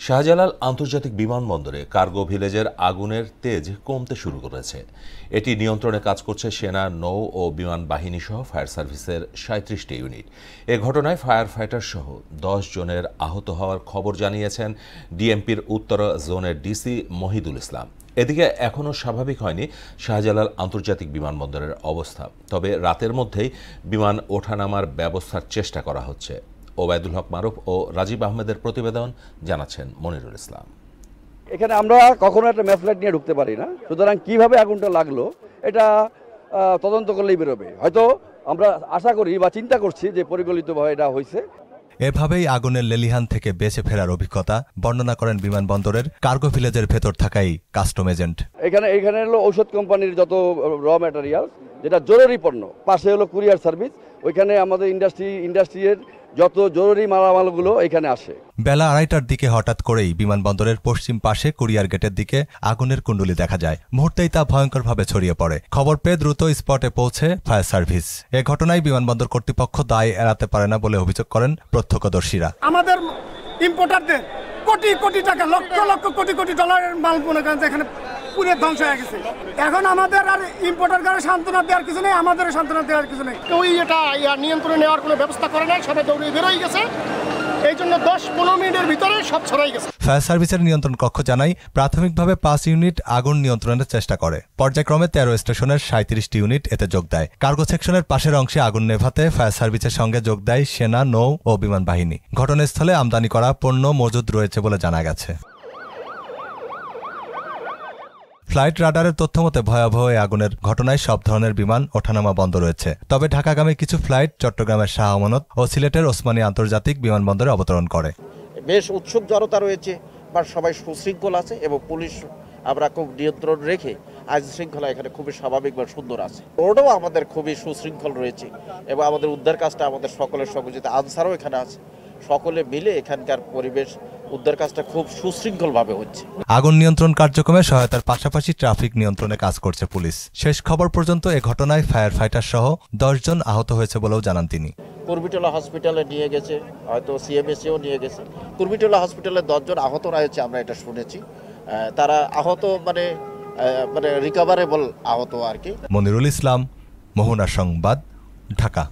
শাহজালাল আন্তর্জাতিক বিমানবন্দরে কার্গো ভিলেজের আগুনের তেজ কমতে শুরু করেছে। এটি নিয়ন্ত্রণে কাজ করছে সেনা, নৌ ও বিমান বাহিনী সহ ফায়ার সার্ভিসের ৩৭টি ইউনিট। এ ঘটনায় ফায়ার ফাইটার সহ ১০ জনের আহত হওয়ার খবর জানিয়েছেন ডিএমপির উত্তর জোনের ডিসি মহিদুল ইসলাম। এদিকে এখনও স্বাভাবিক হয়নি শাহজালাল আন্তর্জাতিক বিমানবন্দরের অবস্থা, তবে রাতের মধ্যেই বিমান ওঠানামার ব্যবস্থার চেষ্টা করা হচ্ছে। ওবায়দুল হক মারুফ ও রাজীব আহমেদের প্রতিবেদন, জানাচ্ছেন মনিরুল ইসলাম। এখানে আমরা কখনো একটা ম্যাফলাইট নিয়ে ঢুকতে পারি না, সুতরাং কিভাবে আগুনটা লাগলো এটা তদন্ত করলেই বেরোবে। হয়তো আমরা আশা করি বা চিন্তা করছি যে পরিকল্পিতভাবে এটা হয়েছে। এভাবেই আগুনের লেলিহান থেকে বেঁচে ফেরার অভিজ্ঞতা বর্ণনা করেন বিমানবন্দরের কার্গো ভিলেজের ভেতর থাকাই কাস্টম এজেন্ট। এখানে হলো ঔষধ কোম্পানির যত র ম্যাটেরিয়াল, যেটা জরুরি পণ্য, পাশে হলো কুরিয়ার সার্ভিস, ওইখানে আমাদের ইন্ডাস্ট্রির যত জরুরি মালামালগুলো এখানে আসে। বেলা ২:৩০টার দিকে হঠাৎ করেই বিমানবন্দরের পশ্চিম পাশে কুরিয়ার গেটের দিকে আগুনের কুণ্ডুলি দেখা যায়। মুহূর্তেই তা ভয়ঙ্করভাবে ছড়িয়ে পড়ে। খবর পেয়ে দ্রুত স্পটে পৌঁছে ফায়ার সার্ভিস। এ ঘটনায় বিমানবন্দর কর্তৃপক্ষ দায় এড়াতে পারে না বলে অভিযোগ করেন প্রত্যক্ষদর্শীরা। আমাদের ইম্পোর্টারদের কোটি কোটি টাকা, লক্ষ লক্ষ কোটি কোটি ডলারের মাল মনে করেন এখানে পুরো ধ্বংস হয়ে গেছে। এখন আমাদের আর ইম্পোর্টারদের সান্ত্বনা দেওয়ার কিছু নেই, আমাদের সান্ত্বনা দেওয়ার কিছু নেই। কেউ এটা নিয়ন্ত্রণে নেওয়ার কোনো ব্যবস্থা করে নাই, সবাই দৌড়ে বেরোয় গেছে। এই জন্য ১০-১৫ মিনিটের ভিতরে সব ছড়াই গেছে। ফায়ার সার্ভিসের নিয়ন্ত্রণ কক্ষ জানায় প্রাথমিকভাবে ৫ ইউনিট আগুন নিয়ন্ত্রণের চেষ্টা করে। পর্যায়ক্রমে ১৩ স্টেশনের ৩৭টি ইউনিট এতে যোগ দেয়। কার্গো সেকশনের পাশের অংশে আগুন নেভাতে ফায়ার সার্ভিসের সঙ্গে যোগ দেয় সেনা, নৌ ও বিমান বাহিনী। ঘটনাস্থলে আমদানি করা পণ্য মজুদ রয়েছে বলে জানা গেছে। ফ্লাইট রাডারের তথ্যমতে ভয়াবহ এই আগুনের ঘটনায় সব ধরনের বিমান ওঠানামা বন্ধ রয়েছে। তবে ঢাকাগামী কিছু ফ্লাইট চট্টগ্রামের শাহ আমানত ও সিলেটের ওসমানী আন্তর্জাতিক বিমানবন্দরে অবতরণ করে। বেশ উৎসুক জনতা রয়েছে, বা সবাই সুশৃঙ্খল আছে এবং পুলিশ আমরা খুব নিয়ন্ত্রণ রেখে আইন শৃঙ্খলা এখানে খুবই স্বাভাবিক বা সুন্দর আছে। রোডও আমাদের খুবই সুশৃঙ্খল রয়েছে এবং আমাদের উদ্ধার কাজটা আমাদের সকলের সংযোজিত আনসারও এখানে আছে। সকলে মিলে এখানকার পরিবেশ উদ্ধার কাজটা খুব সুশৃঙ্খলভাবে হচ্ছে। আগুন নিয়ন্ত্রণ কার্যক্রমে সহায়তার পাশাপাশি ট্রাফিক নিয়ন্ত্রণে কাজ করছে পুলিশ। শেষ খবর পর্যন্ত এ ঘটনায় ফায়ার ফাইটার সহ ১০ জন আহত হয়েছে বলেও জানান তিনি। কুর্মিটোলা হসপিটালে নিয়ে গেছে, হয়তো সিএমএসিও নিয়ে গেছে। কুর্মিটোলা হসপিটালে 10 জন আহত রয়েছে, আমরা এটা শুনেছি। তারা আহত মানে রিকভারেবল আহত আর কি। মনিরুল ইসলাম, মোহনা সংবাদ, ঢাকা।